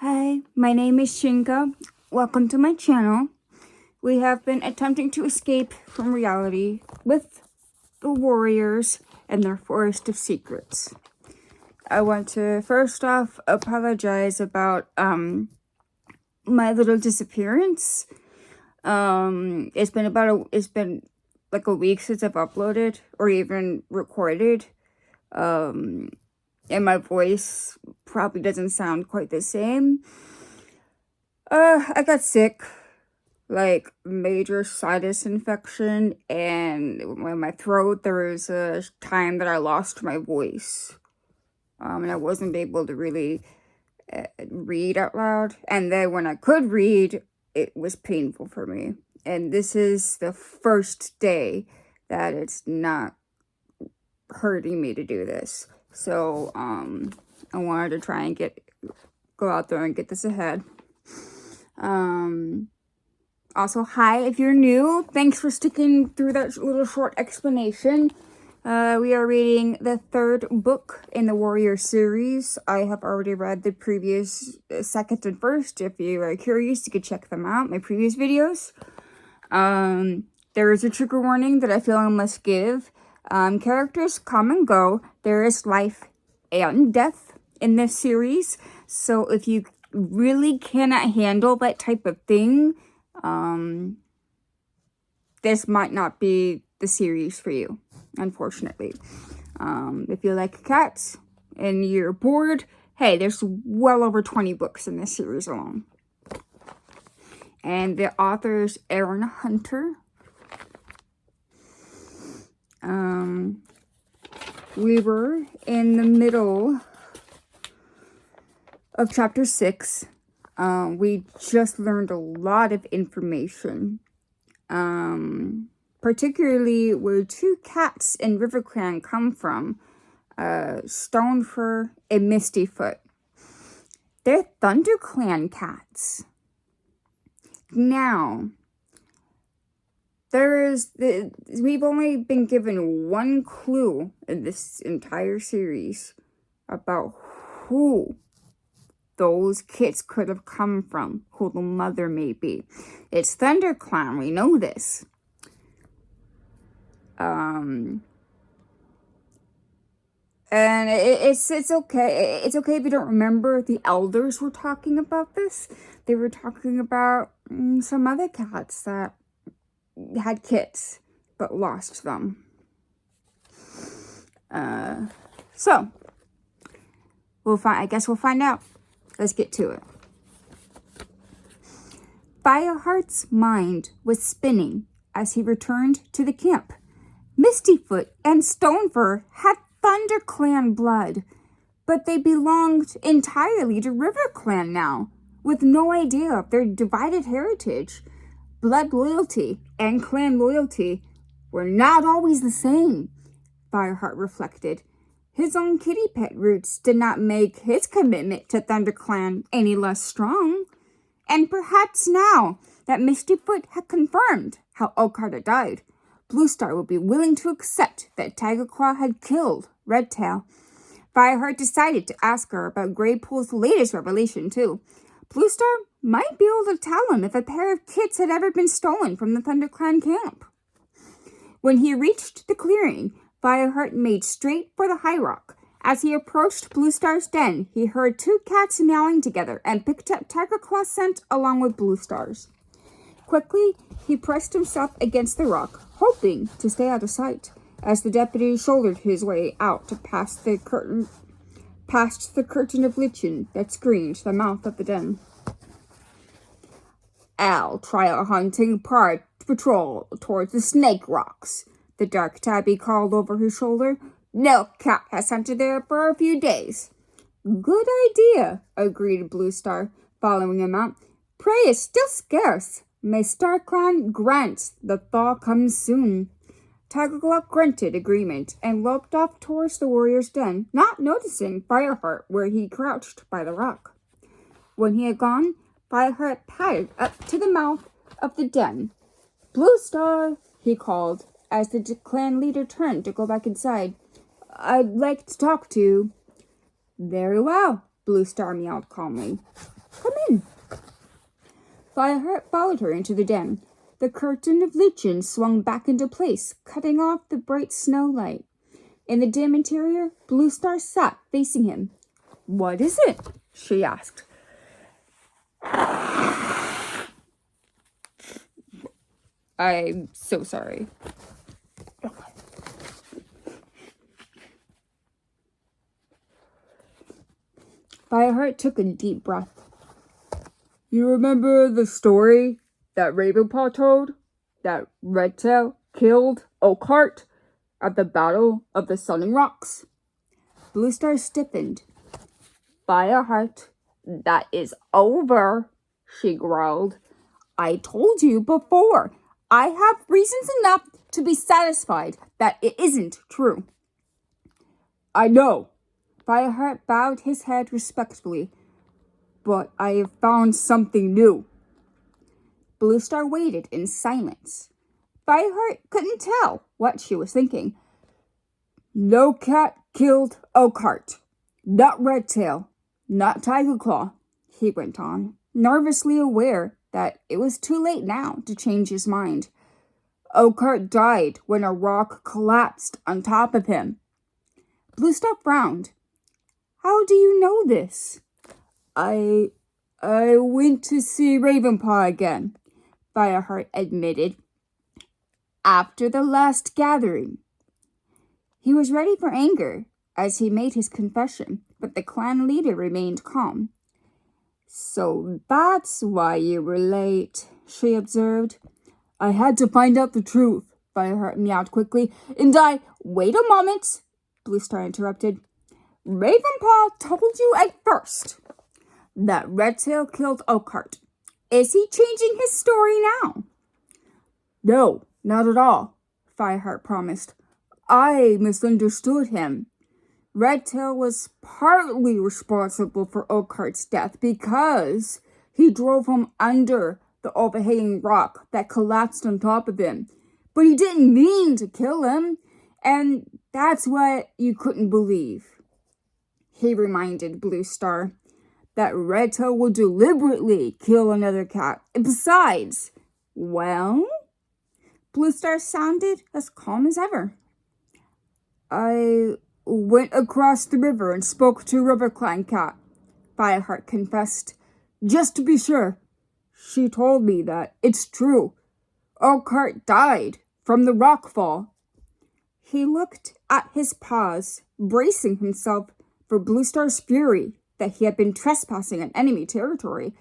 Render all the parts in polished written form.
Hi, my name is Shinka. Welcome to my channel. We have been attempting to escape from reality with the warriors and their forest of secrets. I want to first off apologize about my little disappearance. It's been like a week since I've uploaded or even recorded. And my voice probably doesn't sound quite the same. I got sick, like major sinus infection, and in my throat there was a time that I lost my voice. And I wasn't able to really read out loud. And then when I could read, it was painful for me. And this is the first day that it's not hurting me to do this. So, I wanted to try and go out there and get this ahead. Also, hi, if you're new, thanks for sticking through that little short explanation. We are reading the third book in the Warrior series. I have already read the previous second and first. If you are curious, you could check them out, my previous videos. There is a trigger warning that I feel I must give. Characters come and go. There is life and death in this series. So if you really cannot handle that type of thing, this might not be the series for you, unfortunately. If you like cats and you're bored, hey, there's well over 20 books in this series alone. And the author is Erin Hunter. We were in the middle of chapter 6. We just learned a lot of information. Particularly where two cats in RiverClan come from. Stonefur and Mistyfoot. They're ThunderClan cats. Now, we've only been given one clue in this entire series about who those kids could have come from, who the mother may be. It's ThunderClan, we know this. And it's okay. It's okay if you don't remember. The elders were talking about this. They were talking about some other cats that had kids but lost them. So I guess we'll find out. Let's get to it. Fireheart's mind was spinning as he returned to the camp. Mistyfoot and Stonefur had ThunderClan blood, but they belonged entirely to RiverClan now, with no idea of their divided heritage. Blood loyalty and clan loyalty were not always the same, Fireheart reflected. His own kitty pet roots did not make his commitment to ThunderClan any less strong. And perhaps now that Mistyfoot had confirmed how Oakheart had died, Bluestar would be willing to accept that Tigerclaw had killed Redtail. Fireheart decided to ask her about Greypool's latest revelation, too. Bluestar might be able to tell him if a pair of kits had ever been stolen from the ThunderClan camp. When he reached the clearing, Fireheart made straight for the high rock. As he approached Bluestar's den, he heard two cats meowing together and picked up Tigerclaw's scent along with Bluestar's. Quickly, he pressed himself against the rock, hoping to stay out of sight, as the deputy shouldered his way out to past the curtain of lichen that screened the mouth of the den. I'll try a hunting patrol towards the Snake Rocks, the dark tabby called over his shoulder. No cat has hunted there for a few days. Good idea, agreed Bluestar, following him out. Prey is still scarce. May StarClan grant the thaw comes soon. Tigerclaw grunted agreement and loped off towards the warrior's den, not noticing Fireheart where he crouched by the rock. When he had gone, Fireheart padded up to the mouth of the den. Bluestar, he called, as the clan leader turned to go back inside. I'd like to talk to you. Very well, Bluestar meowed calmly. Fireheart followed her into the den. The curtain of lichen swung back into place, cutting off the bright snow light. In the dim interior, Blue Star sat facing him. "What is it?" she asked. "I'm so sorry." Fireheart took a deep breath. "You remember the story that Ravenpaw told? That Redtail killed Oakhart at the Battle of the Sunning Rocks?" Blue Star stiffened. "Fireheart, that is over," she growled. "I told you before. I have reasons enough to be satisfied that it isn't true." "I know." Fireheart bowed his head respectfully. "But I have found something new." Blue Star waited in silence. Fireheart couldn't tell what she was thinking. "No cat killed Oakhart. Not Redtail. Not Tiger Claw," he went on, nervously aware that it was too late now to change his mind. "Oakhart died when a rock collapsed on top of him." Blue Star frowned. "How do you know this?" I went to see Ravenpaw again," Fireheart admitted. "After the last gathering." He was ready for anger as he made his confession, but the clan leader remained calm. "So that's why you were late," she observed. "I had to find out the truth," Fireheart meowed quickly. "And wait a moment," Blue Star interrupted. "Ravenpaw told you at first that Redtail killed Oakhart. Is he changing his story now?" "No, not at all," Fireheart promised. "I misunderstood him. Redtail was partly responsible for Oakhart's death because he drove him under the overhanging rock that collapsed on top of him. But he didn't mean to kill him, and that's what you couldn't believe." He reminded Blue Star that Redtail will deliberately kill another cat. And besides, well, Blue Star sounded as calm as ever. "I went across the river and spoke to River Clan Cat," Fireheart confessed. "Just to be sure. She told me that it's true. Oakhart died from the rock fall." He looked at his paws, bracing himself for Blue Star's fury that he had been trespassing on enemy territory.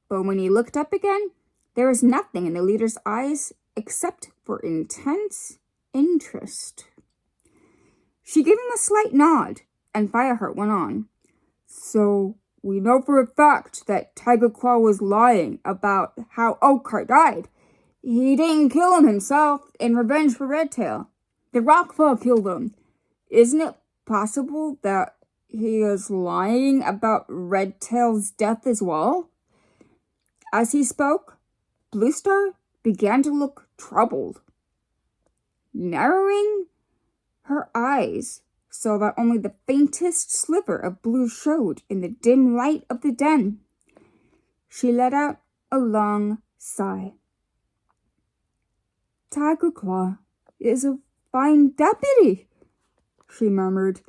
But when he looked up again, there was nothing in the leader's eyes except for intense interest. She gave him a slight nod, and Fireheart went on. "So we know for a fact that Tiger Claw was lying about how Oakhart died. He didn't kill him himself in revenge for Redtail. The rockfall killed him. Isn't it possible that he is lying about Redtail's death as well?" As he spoke, Blue Star began to look troubled. Narrowing her eyes so that only the faintest sliver of blue showed in the dim light of the den, she let out a long sigh. "Tiger Claw is a fine deputy," she murmured.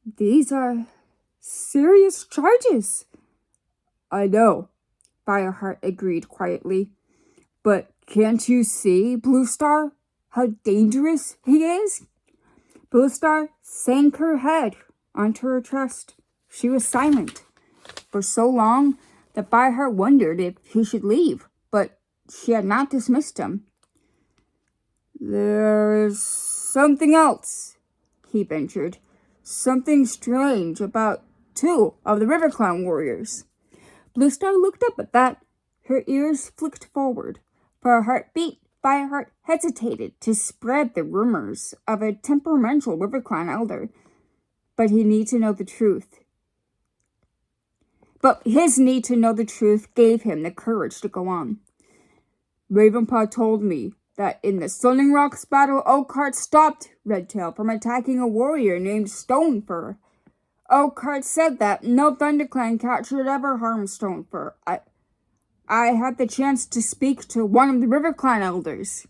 "These are serious charges." "I know," Fireheart agreed quietly. "But can't you see, Blue Star, how dangerous he is?" Blue Star sank her head onto her chest. She was silent for so long that Fireheart wondered if he should leave, but she had not dismissed him. "There's something else," he ventured. "Something strange about 2 of the River Clan warriors." Blue Star looked up at that. Her ears flicked forward. For a heartbeat, Fireheart hesitated to spread the rumors of a temperamental River Clan elder. But he needed to know the truth. But his need to know the truth gave him the courage to go on. "Ravenpaw told me that in the Sunning Rocks battle, Oakhart stopped Redtail from attacking a warrior named Stonefur. Oakhart said that no ThunderClan cat should ever harm Stonefur. I had the chance to speak to one of the River Clan elders.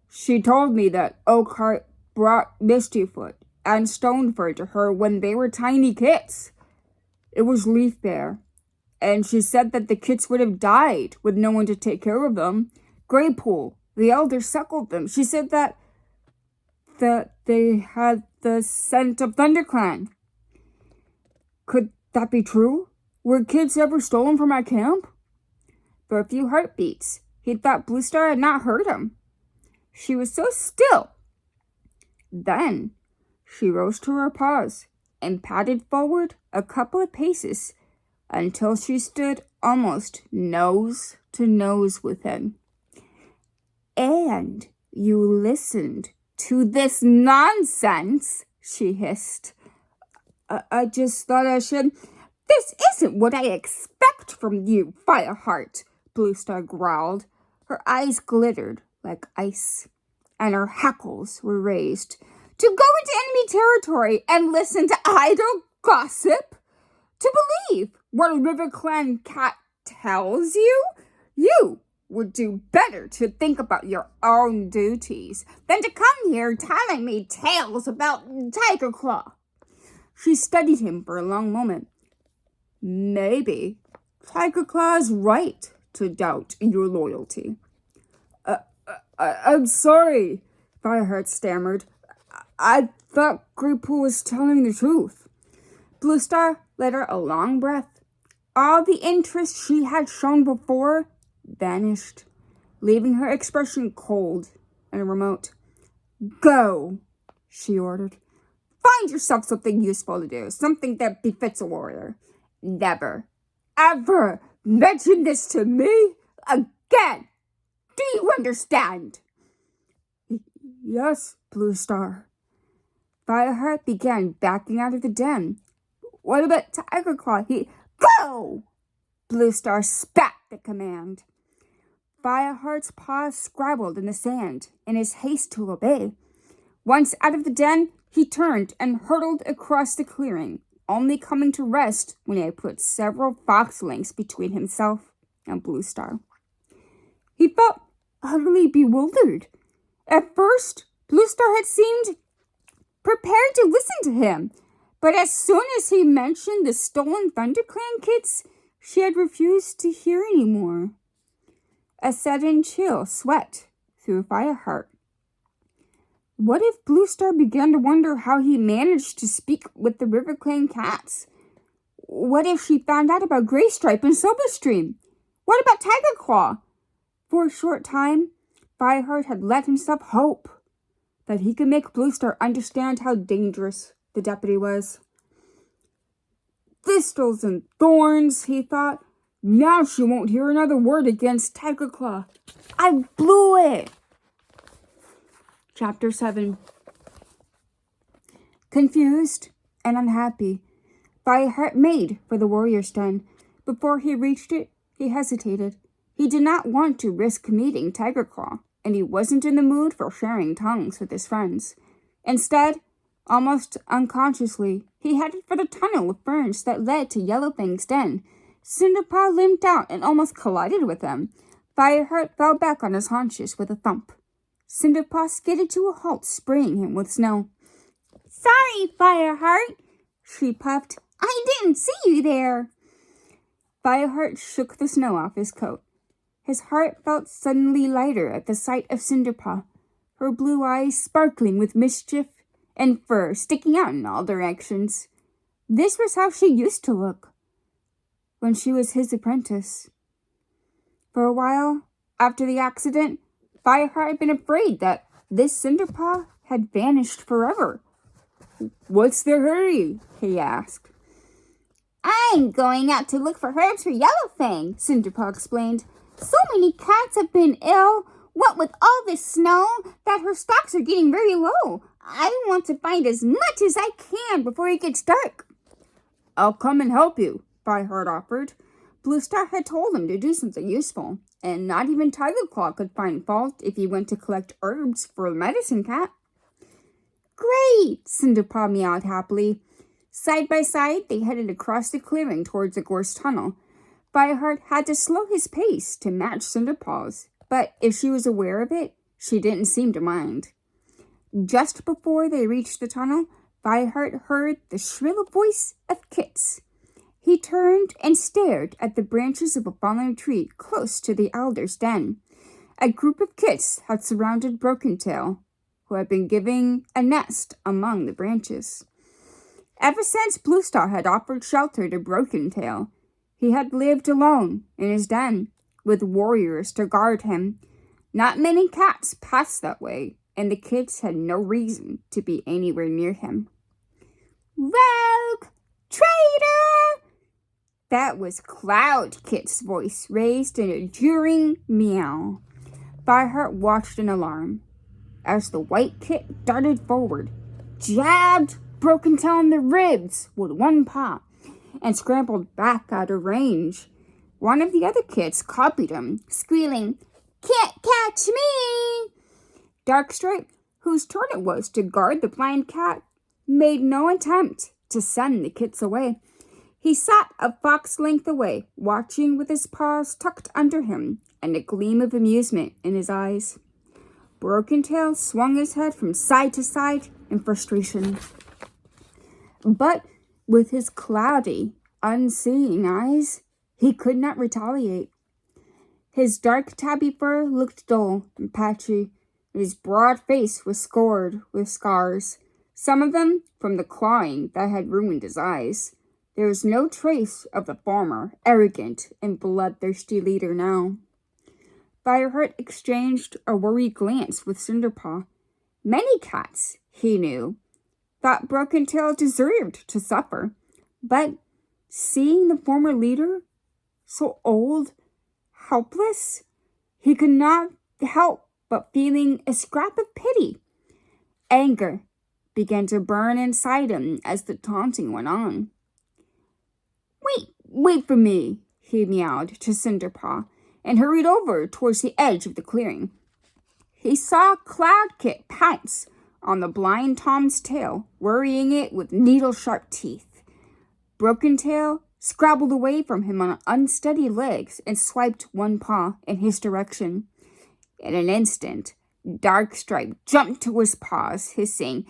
She told me that Oakhart brought Mistyfoot and Stonefur to her when they were tiny kits. It was Leaf Bear, and she said that the kits would have died with no one to take care of them. Greypool, the elder, suckled them. She said that they had the scent of ThunderClan. Could that be true? Were kids ever stolen from our camp? For a few heartbeats, he thought Bluestar had not heard him. She was so still. Then she rose to her paws and padded forward a couple of paces until she stood almost nose to nose with him. And you listened to this nonsense, she hissed. I just thought I should. This isn't what I expect from you, Fireheart, Bluestar growled. Her eyes glittered like ice, and her hackles were raised. To go into enemy territory and listen to idle gossip? To believe what a River Clan cat tells you? You would do better to think about your own duties than to come here telling me tales about Tiger Claw. She studied him for a long moment. Maybe Tiger Claw's right to doubt your loyalty. I'm sorry, Fireheart stammered. I thought Greypool was telling the truth. Bluestar let out a long breath. All the interest she had shown before vanished, leaving her expression cold and remote. Go, she ordered. Find yourself something useful to do, something that befits a warrior. Never, ever mention this to me again. Do you understand? Yes, Bluestar. Fireheart began backing out of the den. What about Tiger Claw? Go! Bluestar spat the command. Fireheart's paws scrabbled in the sand in his haste to obey. Once out of the den, he turned and hurtled across the clearing, only coming to rest when he had put several fox lengths between himself and Bluestar. He felt utterly bewildered. At first, Bluestar had seemed prepared to listen to him, but as soon as he mentioned the stolen ThunderClan kits, she had refused to hear any more. A sudden chill swept through Fireheart. What if Bluestar began to wonder how he managed to speak with the River Clan cats? What if she found out about Greystripe and Silverstream? What about Tiger Claw? For a short time, Fireheart had let himself hope that he could make Bluestar understand how dangerous the deputy was. Thistles and thorns, he thought. Now she won't hear another word against Tiger Claw. I blew it. Chapter 7. Confused and unhappy, Fireheart made for the warrior's den. Before he reached it, he hesitated. He did not want to risk meeting Tiger Claw, and he wasn't in the mood for sharing tongues with his friends. Instead, almost unconsciously, he headed for the tunnel of ferns that led to Yellowfang's den. Cinderpaw limped out and almost collided with him. Fireheart fell back on his haunches with a thump. Cinderpaw skidded to a halt, spraying him with snow. Sorry, Fireheart, she puffed. I didn't see you there. Fireheart shook the snow off his coat. His heart felt suddenly lighter at the sight of Cinderpaw, her blue eyes sparkling with mischief and fur sticking out in all directions. This was how she used to look when she was his apprentice. For a while, after the accident, Fireheart had been afraid that this Cinderpaw had vanished forever. What's the hurry? He asked. I'm going out to look for herbs for Yellowfang, Cinderpaw explained. So many cats have been ill, what with all this snow, that her stocks are getting very low. I want to find as much as I can before it gets dark. I'll come and help you, Fireheart offered. Bluestar had told him to do something useful, and not even Tiger Claw could find fault if he went to collect herbs for the medicine cat. Great, Cinderpaw meowed happily. Side by side, they headed across the clearing towards the gorse tunnel. Fireheart had to slow his pace to match Cinderpaw's, but if she was aware of it, she didn't seem to mind. Just before they reached the tunnel, Fireheart heard the shrill voice of Kit's. He turned and stared at the branches of a fallen tree close to the Elder's den. A group of Kits had surrounded Broken Tail, who had been giving a nest among the branches. Ever since Blue Star had offered shelter to Broken Tail, he had lived alone in his den, with warriors to guard him. Not many cats passed that way, and the Kits had no reason to be anywhere near him. "Rogue! Traitor!" That was Cloud Kit's voice, raised in a jeering meow. Fireheart watched in alarm as the white kit darted forward, jabbed Broken Tail in the ribs with one paw, and scrambled back out of range. One of the other kits copied him, squealing, "Can't catch me!" Darkstripe, whose turn it was to guard the blind cat, made no attempt to send the kits away. He sat a fox length away, watching with his paws tucked under him and a gleam of amusement in his eyes. Broken Tail swung his head from side to side in frustration. But with his cloudy, unseeing eyes, he could not retaliate. His dark tabby fur looked dull and patchy, and his broad face was scored with scars, some of them from the clawing that had ruined his eyes. There was no trace of the former arrogant and bloodthirsty leader now. Fireheart exchanged a worried glance with Cinderpaw. Many cats, he knew, thought Broken Tail deserved to suffer, but seeing the former leader so old, helpless, he could not help but feeling a scrap of pity. Anger began to burn inside him as the taunting went on. Wait for me," he meowed to Cinderpaw, and hurried over towards the edge of the clearing. He saw Cloud Kit pounce on the blind Tom's tail, worrying it with needle-sharp teeth. Broken Tail scrabbled away from him on unsteady legs and swiped one paw in his direction. In an instant, Darkstripe jumped to his paws, hissing,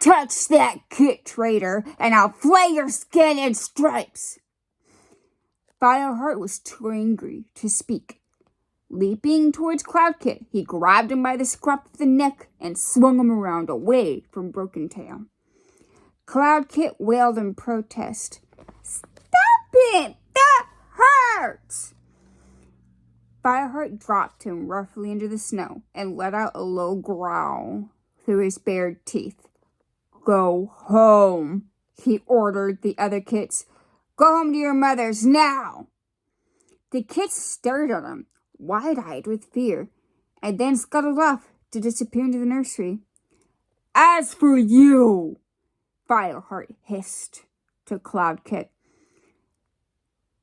"Touch that Kit, traitor, and I'll flay your skin in stripes!" Fireheart was too angry to speak. Leaping towards Cloud Kit, he grabbed him by the scruff of the neck and swung him around away from Broken Tail. Cloud Kit wailed in protest. "Stop it! That hurts!" Fireheart dropped him roughly into the snow and let out a low growl through his bared teeth. "Go home," he ordered the other kits. "Go home to your mothers now!" The kits stared at him, wide-eyed with fear, and then scuttled off to disappear into the nursery. "As for you," Fireheart hissed to Cloud Kit.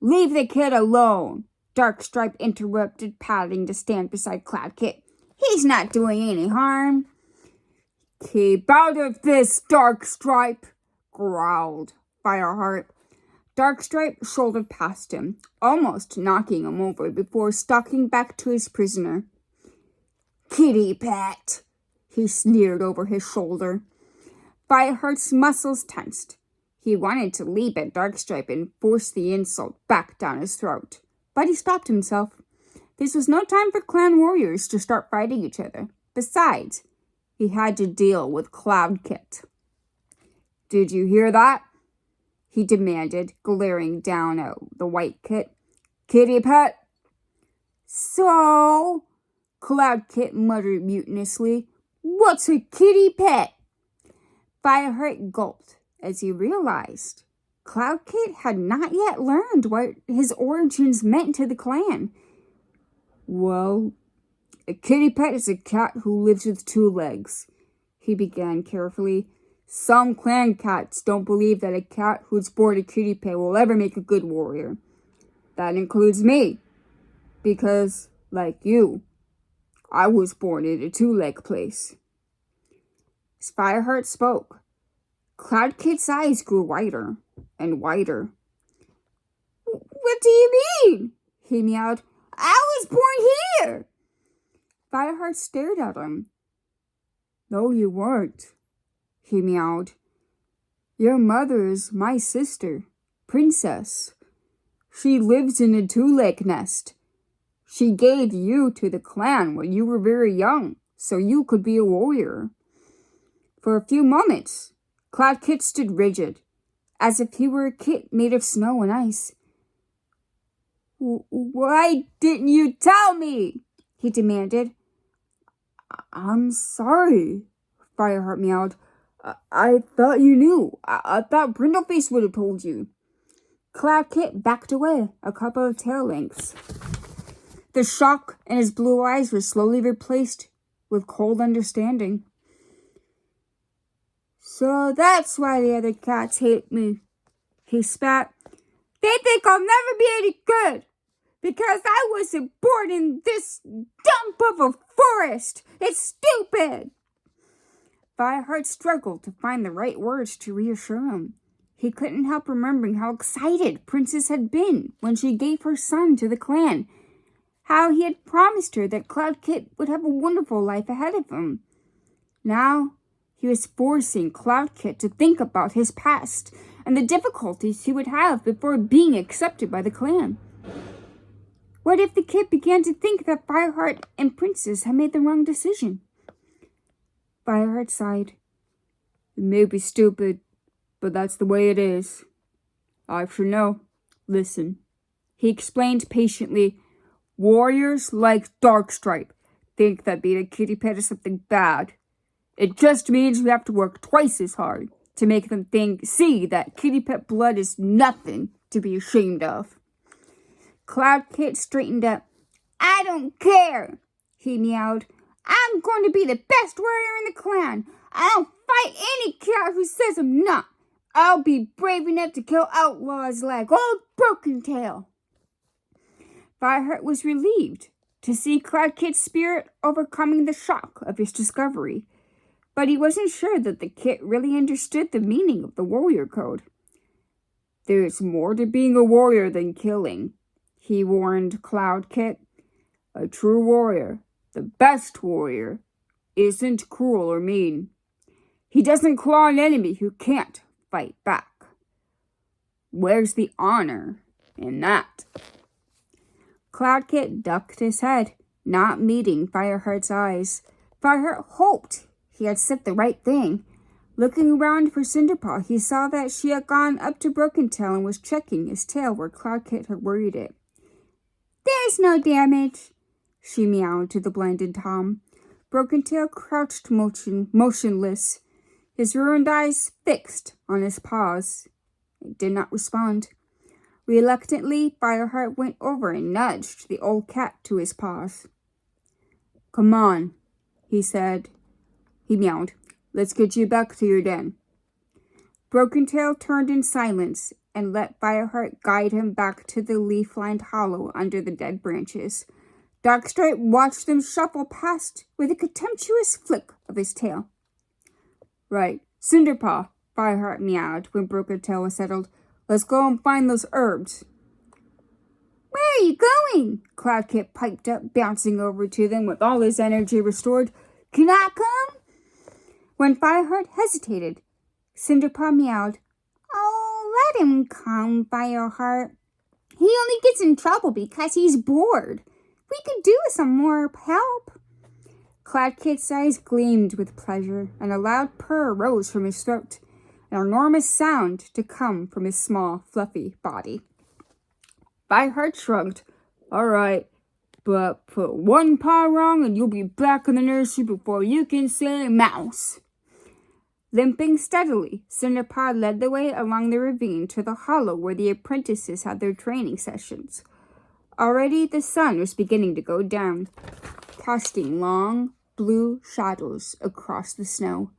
"Leave the kid alone," Darkstripe interrupted, patting to stand beside Cloud Kit. "He's not doing any harm." "Keep out of this, Darkstripe," growled Fireheart. Darkstripe shouldered past him, almost knocking him over before stalking back to his prisoner. "Kitty pet," he sneered over his shoulder. Fireheart's muscles tensed. He wanted to leap at Darkstripe and force the insult back down his throat, but he stopped himself. This was no time for clan warriors to start fighting each other. Besides, he had to deal with Cloud Kit. "Did you hear that?" he demanded, glaring down at the white kit. "Kitty pet?" "So?" Cloud Kit muttered mutinously. "What's a kitty pet?" Fireheart gulped as he realized Cloud Kit had not yet learned what his origins meant to the clan. "Well, a kitty pet is a cat who lives with 2 legs, he began carefully. "Some clan cats don't believe that a cat who's born a kitty pet will ever make a good warrior. That includes me, because, like you, I was born in a 2-leg place." As Fireheart spoke, Cloud Kit's eyes grew wider and wider. "What do you mean?" he meowed. I was born here. Fireheart stared at him. No, you weren't, he meowed. Your mother is my sister, Princess. She lives in a two-leg nest. She gave you to the clan when you were very young, so you could be a warrior. For a few moments, Cloud Kit stood rigid, as if he were a kit made of snow and ice. Why didn't you tell me? He demanded. I'm sorry, Fireheart meowed. I thought you knew. I thought Brindleface would have told you. Cloud Kit backed away a couple of tail lengths. The shock in his blue eyes was slowly replaced with cold understanding. So that's why the other cats hate me, he spat. They think I'll never be any good, because I wasn't born in this dump of a forest. It's stupid. Fireheart struggled to find the right words to reassure him. He couldn't help remembering how excited Princess had been when she gave her son to the clan, how he had promised her that Cloud Kit would have a wonderful life ahead of him. Now, he was forcing Cloud Kit to think about his past and the difficulties he would have before being accepted by the clan. What if the kid began to think that Fireheart and Princess had made the wrong decision? Fireheart sighed. It may be stupid, but that's the way it is. I should know. Listen, he explained patiently. Warriors like Darkstripe think that being a kitty pet is something bad. It just means we have to work twice as hard to make them see that kitty pet blood is nothing to be ashamed of. Cloud Kit straightened up. I don't care, he meowed. I'm going to be the best warrior in the clan. I'll fight any cat who says I'm not. I'll be brave enough to kill outlaws like old Broken Tail. Fireheart was relieved to see Cloud Kit's spirit overcoming the shock of his discovery, but he wasn't sure that the kit really understood the meaning of the warrior code. There's more to being a warrior than killing, he warned Cloud Kit. A true warrior, the best warrior, isn't cruel or mean. He doesn't claw an enemy who can't fight back. Where's the honor in that? Cloud Kit ducked his head, not meeting Fireheart's eyes. Fireheart hoped he had said the right thing. Looking around for Cinderpaw, he saw that she had gone up to Broken Tail and was checking his tail where Cloud Kit had worried it. There's no damage, she meowed to the blinded Tom. Broken Tail crouched motionless, his ruined eyes fixed on his paws. It did not respond. Reluctantly, Fireheart went over and nudged the old cat to his paws. Come on, he said. He meowed. Let's get you back to your den. Broken Tail turned in silence and let Fireheart guide him back to the leaf-lined hollow under the dead branches. Darkstripe watched them shuffle past with a contemptuous flick of his tail. Right, Cinderpaw, Fireheart meowed when Broken Tail was settled. Let's go and find those herbs. Where are you going? Cloud Kit piped up, bouncing over to them with all his energy restored. Can I come? When Fireheart hesitated, Cinderpaw meowed. Oh, let him come, Fireheart. He only gets in trouble because he's bored. We could do with some more help. Cloud Kit's eyes gleamed with pleasure, and a loud purr rose from his throat, an enormous sound to come from his small, fluffy body. Fireheart shrugged. All right, but put one paw wrong and you'll be back in the nursery before you can say mouse. Limping steadily, Cinderpaw led the way along the ravine to the hollow where the apprentices had their training sessions. Already the sun was beginning to go down, casting long, blue shadows across the snow.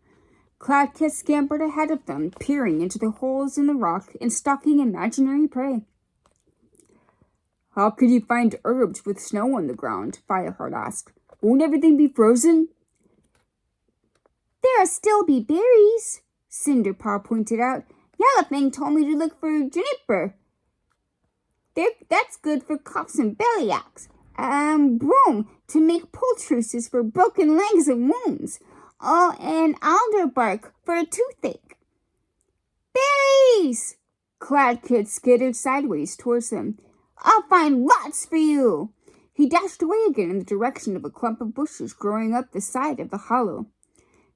Cloud Kit scampered ahead of them, peering into the holes in the rock and stalking imaginary prey. How could you find herbs with snow on the ground? Fireheart asked. Won't everything be frozen? There'll still be berries, Cinderpaw pointed out. Yellowfang told me to look for juniper. That's good for coughs and belly aches. Broom to make poultices for broken legs and wounds. Oh, and alder bark for a toothache. Berries! Cloud Kid skittered sideways towards them. I'll find lots for you. He dashed away again in the direction of a clump of bushes growing up the side of the hollow.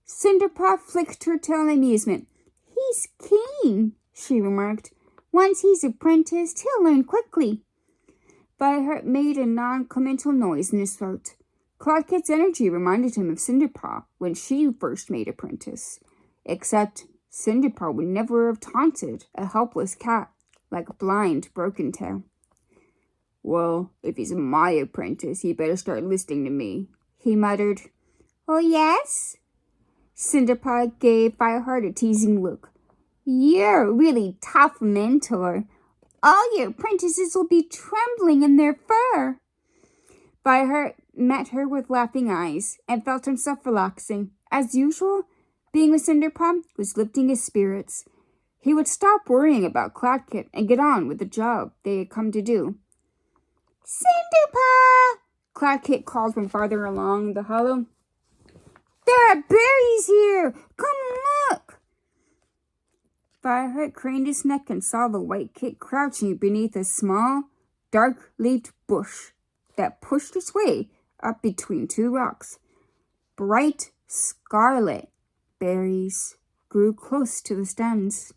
Cinderpaw flicked her tail in amusement. He's keen, she remarked. Once he's apprenticed, he'll learn quickly. Fireheart made a non-committal noise in his throat. Cloud Kit's energy reminded him of Cinderpaw when she first made apprentice. Except Cinderpaw would never have taunted a helpless cat like a blind Broken Tail. Well, if he's my apprentice, he better start listening to me, he muttered. Oh, yes? Cinderpaw gave Fireheart a teasing look. You're a really tough mentor. All your apprentices will be trembling in their fur. Fireheart met her with laughing eyes and felt himself relaxing. As usual, being with Cinderpaw was lifting his spirits. He would stop worrying about Cloud Kit and get on with the job they had come to do. Cinderpaw! Cloud Kit called from farther along the hollow. There are berries here! Come look! Fireheart craned his neck and saw the white kit crouching beneath a small, dark-leaved bush that pushed its way up between two rocks. Bright scarlet berries grew close to the stems.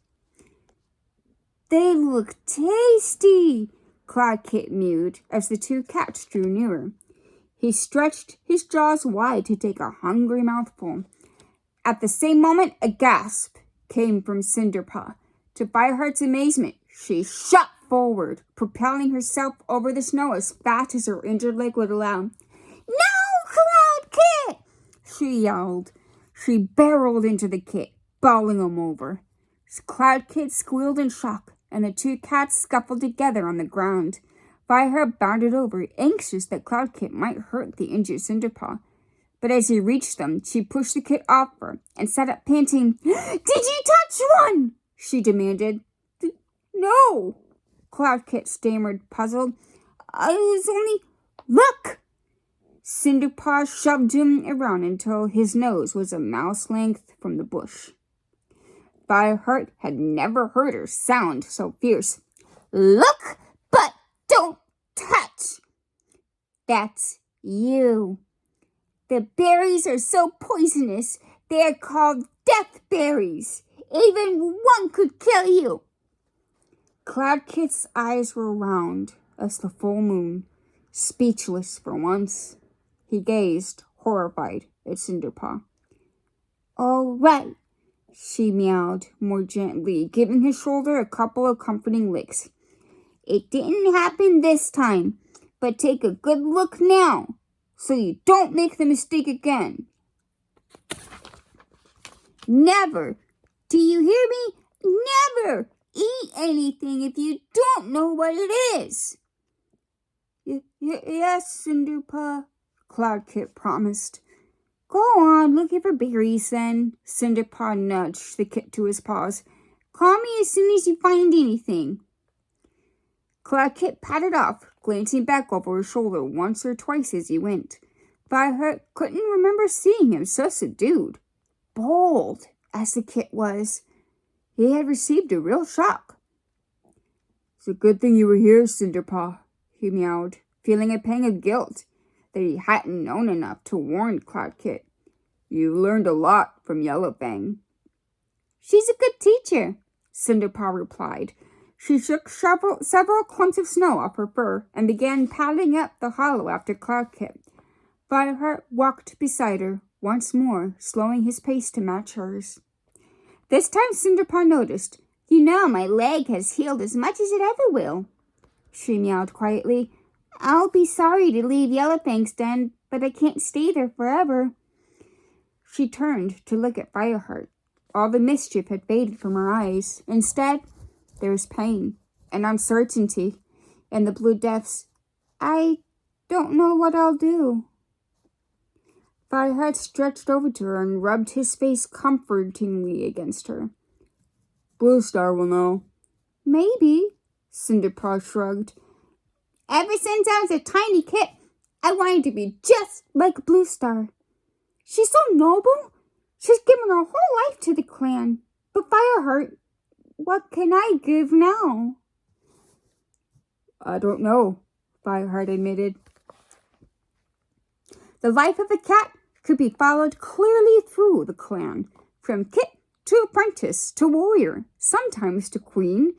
They look tasty, Cloud Kit mewed as the two cats drew nearer. He stretched his jaws wide to take a hungry mouthful. At the same moment, a gasp came from Cinderpaw. To Fireheart's amazement, she shot forward, propelling herself over the snow as fast as her injured leg would allow. No, Cloud Kit! She yelled. She barreled into the kit, bowling him over. Cloud Kit squealed in shock, and the two cats scuffled together on the ground. Fireheart bounded over, anxious that Cloud Kit might hurt the injured Cinderpaw. But as he reached them, she pushed the kit off her and sat up panting. Did you touch one? She demanded. No, Cloud Kit stammered, puzzled. I was only... Look! Cinderpaw shoved him around until his nose was a mouse length from the bush. Fireheart had never heard her sound so fierce. Look, but don't touch! That's you. The berries are so poisonous, they are called death berries. Even one could kill you. Cloud Kit's eyes were round as the full moon. Speechless for once, he gazed, horrified, at Cinderpaw. All right, she meowed more gently, giving his shoulder a couple of comforting licks. It didn't happen this time, but take a good look now, so you don't make the mistake again. Never, do you hear me? Never eat anything if you don't know what it is. Yes, Cinderpaw, Cloud Kit promised. Go on, looking for berries then. Cinderpaw nudged the kit to his paws. Call me as soon as you find anything. Cloud Kit padded off, glancing back over his shoulder once or twice as he went. Fireheart couldn't remember seeing him so subdued. Bold as the kit was, he had received a real shock. It's a good thing you were here, Cinderpaw, he meowed, feeling a pang of guilt that he hadn't known enough to warn Cloud Kit. You learned a lot from Yellowfang. She's a good teacher, Cinderpaw replied. She shook several clumps of snow off her fur and began padding up the hollow after Cloud Kit. Fireheart walked beside her, once more, slowing his pace to match hers. This time Cinderpaw noticed. You know my leg has healed as much as it ever will, she meowed quietly. I'll be sorry to leave Yellowfang's den, but I can't stay there forever. She turned to look at Fireheart. All the mischief had faded from her eyes. Instead, there was pain and uncertainty in the blue depths. I don't know what I'll do. Fireheart stretched over to her and rubbed his face comfortingly against her. Blue Star will know. Maybe, Cinderpaw shrugged. Ever since I was a tiny kid, I wanted to be just like Blue Star. She's so noble. She's given her whole life to the clan. But Fireheart, what can I give now? I don't know, Fireheart admitted. The life of a cat could be followed clearly through the clan, from kit to apprentice to warrior, sometimes to queen,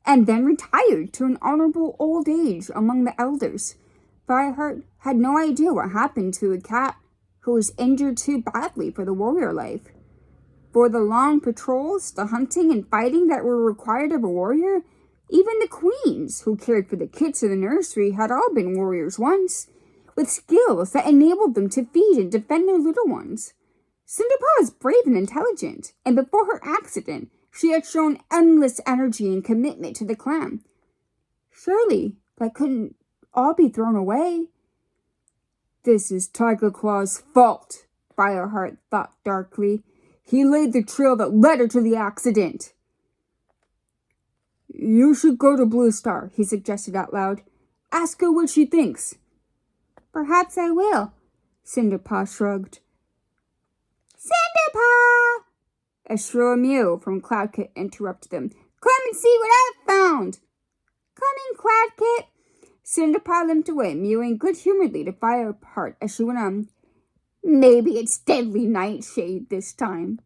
and then retired to an honorable old age among the elders. Fireheart had no idea what happened to a cat who was injured too badly for the warrior life. For the long patrols, the hunting and fighting that were required of a warrior, even the queens who cared for the kids in the nursery had all been warriors once, with skills that enabled them to feed and defend their little ones. Cinderpaw was brave and intelligent, and before her accident, she had shown endless energy and commitment to the clan. Surely, that couldn't all be thrown away. This is Tiger Claw's fault, Fireheart thought darkly. He laid the trail that led her to the accident. You should go to Blue Star, he suggested out loud. Ask her what she thinks. Perhaps I will, Cinderpaw shrugged. Cinderpaw! A shrill mew from Cloudkit interrupted them. Come and see what I've found. Coming, Cloudkit. Cinderpaw limped away, mewing good-humoredly to Fireheart as she went on. Maybe it's deadly nightshade this time.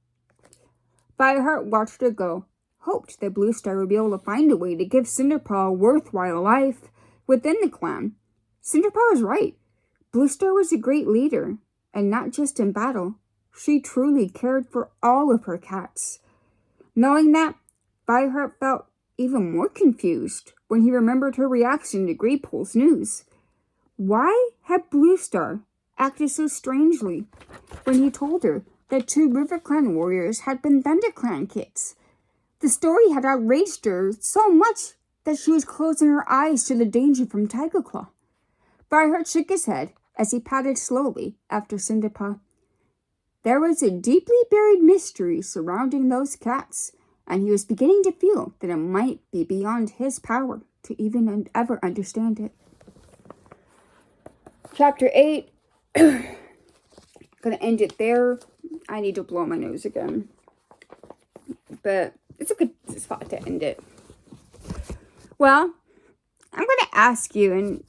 Fireheart watched her go, hoped that Blue Star would be able to find a way to give Cinderpaw a worthwhile life within the clan. Cinderpaw was right. Blue Star was a great leader, and not just in battle. She truly cared for all of her cats. Knowing that, Fireheart felt even more confused when he remembered her reaction to Greypool's news. Why had Blue Star acted so strangely when he told her that 2 River Clan warriors had been Thunder Clan kids? The story had outraged her so much that she was closing her eyes to the danger from Tiger Claw. Fireheart shook his head as he padded slowly after Cinderpaw. There was a deeply buried mystery surrounding those cats, and he was beginning to feel that it might be beyond his power to even ever understand it. Chapter 8. Gonna end it there. I need to blow my nose again. But it's a good spot to end it. Well, I'm gonna ask you, and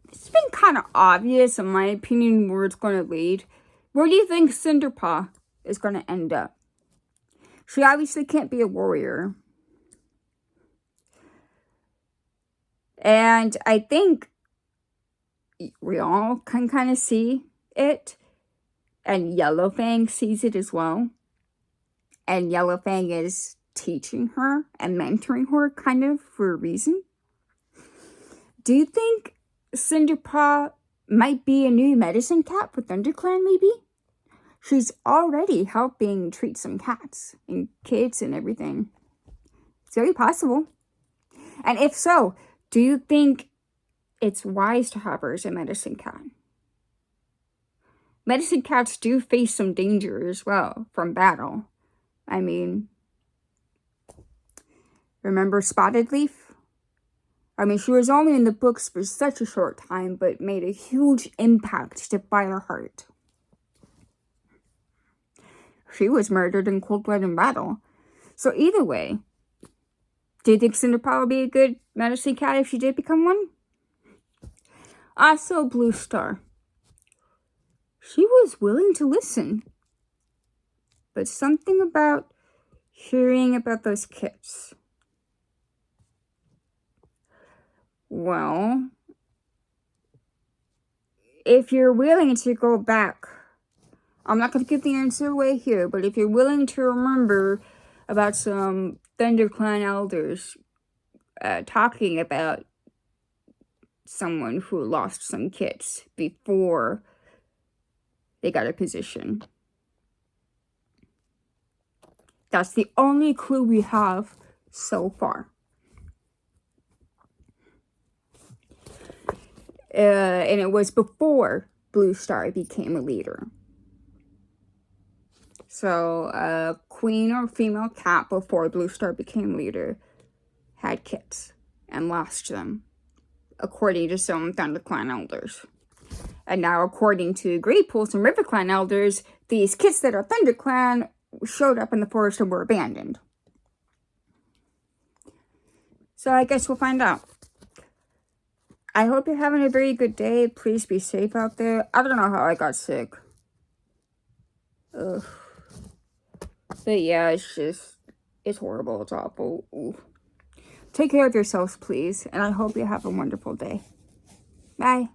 it's been kind of obvious in my opinion where it's gonna lead. Where do you think Cinderpaw is gonna end up? She obviously can't be a warrior. And I think we all can kind of see it. And Yellowfang sees it as well. And Yellowfang is teaching her and mentoring her kind of for a reason. Do you think Cinderpaw might be a new medicine cat for ThunderClan maybe? She's already helping treat some cats and kids and everything. It's very possible. And if so, do you think it's wise to have her as a medicine cat? Medicine cats do face some danger as well from battle. I mean, remember Spotted Leaf? I mean, she was only in the books for such a short time, but made a huge impact to Fireheart. She was murdered in cold blood in battle. So either way, do you think Cinderpaw would be a good medicine cat if she did become one? Also, Blue Star. She was willing to listen. But something about hearing about those kits. Well, if you're willing to go back, I'm not going to give the answer away here, but if you're willing to remember about some ThunderClan elders talking about someone who lost some kits before they got a position. That's the only clue we have so far. And it was before Blue Star became a leader. So, a queen or female cat before Blue Star became leader had kits and lost them. according to some ThunderClan elders. And now, according to Great Pools and RiverClan elders, these kids that are ThunderClan showed up in the forest and were abandoned. So I guess we'll find out. I hope you're having a very good day. Please be safe out there. I don't know how I got sick. Ugh. But yeah, it's horrible. It's awful. Ooh. Take care of yourselves, please. And I hope you have a wonderful day. Bye.